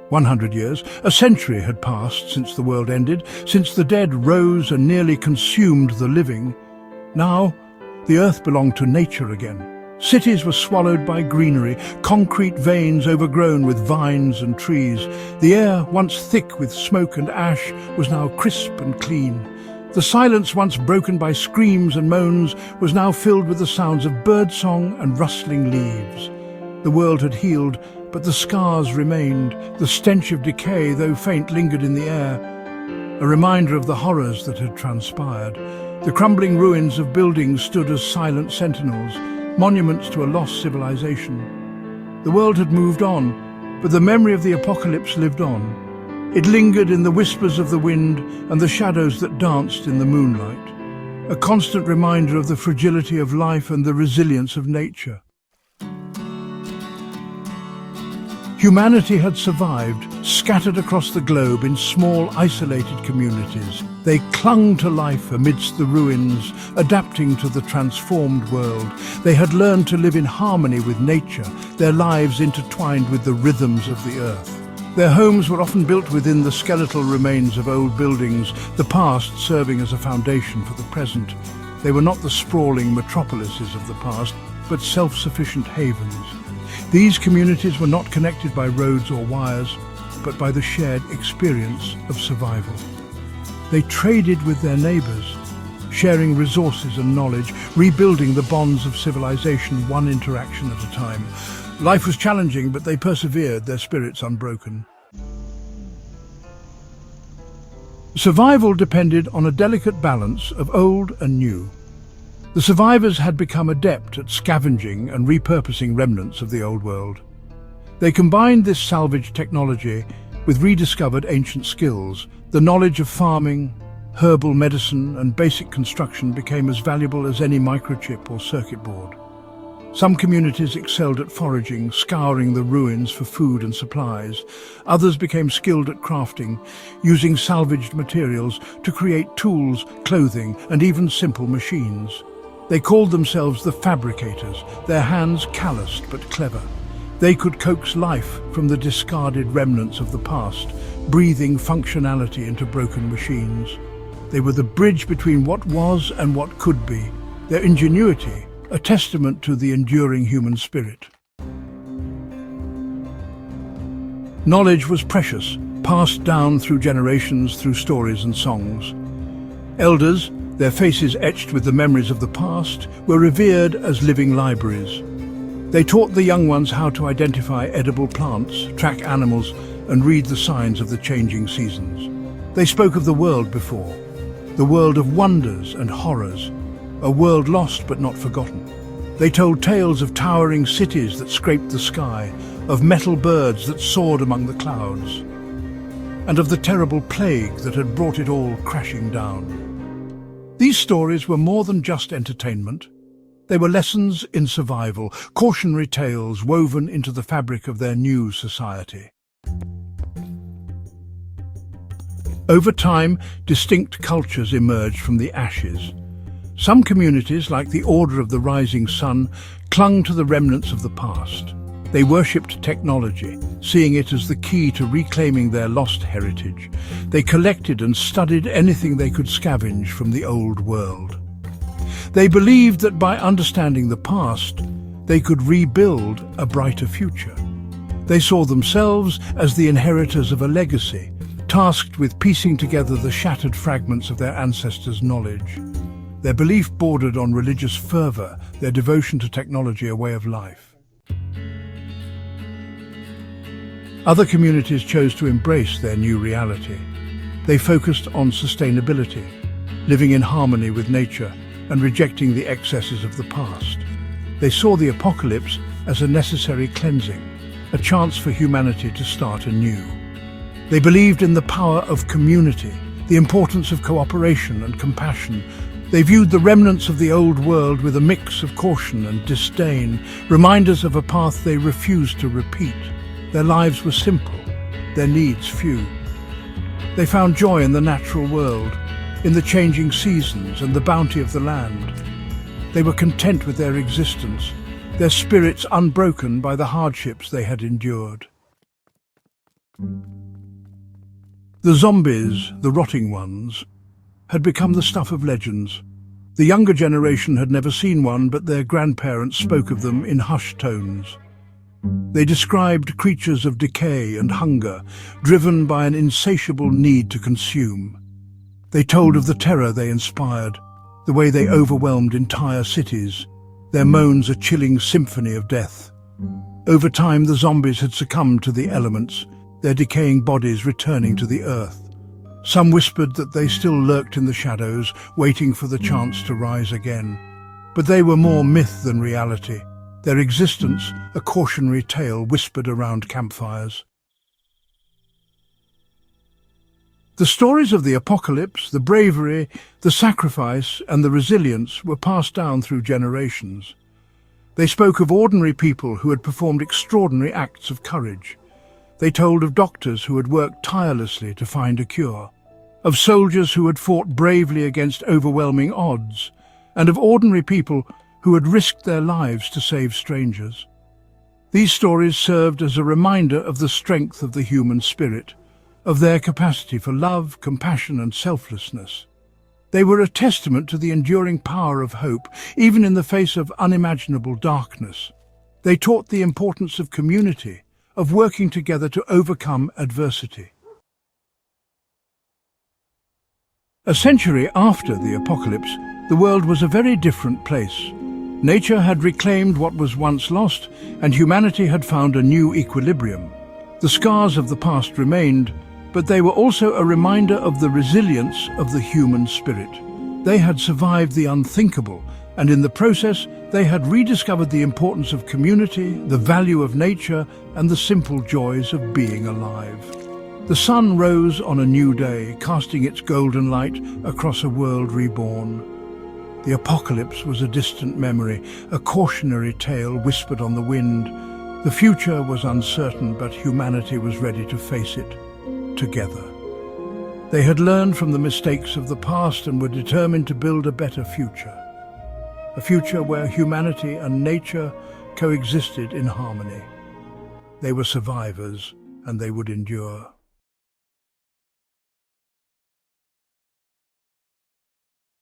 100 years, a century had passed since the world ended, since the dead rose and nearly consumed the living. Now, the earth belonged to nature again. Cities were swallowed by greenery, concrete veins overgrown with vines and trees. The air, once thick with smoke and ash, was now crisp and clean. The silence once broken by screams and moans was now filled with the sounds of birdsong and rustling leaves. The world had healed, but the scars remained. The stench of decay, though faint, lingered in the air, a reminder of the horrors that had transpired. The crumbling ruins of buildings stood as silent sentinels, monuments to a lost civilization. The world had moved on, but the memory of the apocalypse lived on. It lingered in the whispers of the wind and the shadows that danced in the moonlight, a constant reminder of the fragility of life and the resilience of nature. Humanity had survived, scattered across the globe in small, isolated communities. They clung to life amidst the ruins, adapting to the transformed world. They had learned to live in harmony with nature, their lives intertwined with the rhythms of the earth. Their homes were often built within the skeletal remains of old buildings, the past serving as a foundation for the present. They were not the sprawling metropolises of the past, but self-sufficient havens. These communities were not connected by roads or wires, but by the shared experience of survival. They traded with their neighbours, sharing resources and knowledge, rebuilding the bonds of civilization one interaction at a time. Life was challenging, but they persevered, their spirits unbroken. Survival depended on a delicate balance of old and new. The survivors had become adept at scavenging and repurposing remnants of the old world. They combined this salvaged technology with rediscovered ancient skills. The knowledge of farming, herbal medicine, and basic construction became as valuable as any microchip or circuit board. Some communities excelled at foraging, scouring the ruins for food and supplies. Others became skilled at crafting, using salvaged materials to create tools, clothing, and even simple machines. They called themselves the fabricators, their hands calloused but clever. They could coax life from the discarded remnants of the past, breathing functionality into broken machines. They were the bridge between what was and what could be, their ingenuity a testament to the enduring human spirit. Knowledge was precious, passed down through generations through stories and songs. Elders, their faces etched with the memories of the past, were revered as living libraries. They taught the young ones how to identify edible plants, track animals, and read the signs of the changing seasons. They spoke of the world before, the world of wonders and horrors, a world lost but not forgotten. They told tales of towering cities that scraped the sky, of metal birds that soared among the clouds, and of the terrible plague that had brought it all crashing down. These stories were more than just entertainment. They were lessons in survival, cautionary tales woven into the fabric of their new society. Over time, distinct cultures emerged from the ashes. Some communities, like the Order of the Rising Sun, clung to the remnants of the past. They worshipped technology, seeing it as the key to reclaiming their lost heritage. They collected and studied anything they could scavenge from the old world. They believed that by understanding the past, they could rebuild a brighter future. They saw themselves as the inheritors of a legacy, tasked with piecing together the shattered fragments of their ancestors' knowledge. Their belief bordered on religious fervor, their devotion to technology a way of life. Other communities chose to embrace their new reality. They focused on sustainability, living in harmony with nature and rejecting the excesses of the past. They saw the apocalypse as a necessary cleansing, a chance for humanity to start anew. They believed in the power of community, the importance of cooperation and compassion. They viewed the remnants of the old world with a mix of caution and disdain, reminders of a path they refused to repeat. Their lives were simple, their needs few. They found joy in the natural world, in the changing seasons and the bounty of the land. They were content with their existence, their spirits unbroken by the hardships they had endured. The zombies, the rotting ones, had become the stuff of legends. The younger generation had never seen one, but their grandparents spoke of them in hushed tones. They described creatures of decay and hunger, driven by an insatiable need to consume. They told of the terror they inspired, the way they overwhelmed entire cities, their moans a chilling symphony of death. Over time, the zombies had succumbed to the elements, their decaying bodies returning to the earth. Some whispered that they still lurked in the shadows, waiting for the chance to rise again. But they were more myth than reality, their existence a cautionary tale whispered around campfires. The stories of the apocalypse, the bravery, the sacrifice, and the resilience were passed down through generations. They spoke of ordinary people who had performed extraordinary acts of courage. They told of doctors who had worked tirelessly to find a cure, of soldiers who had fought bravely against overwhelming odds, and of ordinary people who had risked their lives to save strangers. These stories served as a reminder of the strength of the human spirit, of their capacity for love, compassion, and selflessness. They were a testament to the enduring power of hope, even in the face of unimaginable darkness. They taught the importance of community, of working together to overcome adversity. A century after the apocalypse, the world was a very different place. Nature had reclaimed what was once lost, and humanity had found a new equilibrium. The scars of the past remained, but they were also a reminder of the resilience of the human spirit. They had survived the unthinkable, and in the process, they had rediscovered the importance of community, the value of nature, and the simple joys of being alive. The sun rose on a new day, casting its golden light across a world reborn. The apocalypse was a distant memory, a cautionary tale whispered on the wind. The future was uncertain, but humanity was ready to face it together. They had learned from the mistakes of the past and were determined to build a better future. A future where humanity and nature coexisted in harmony. They were survivors, and they would endure.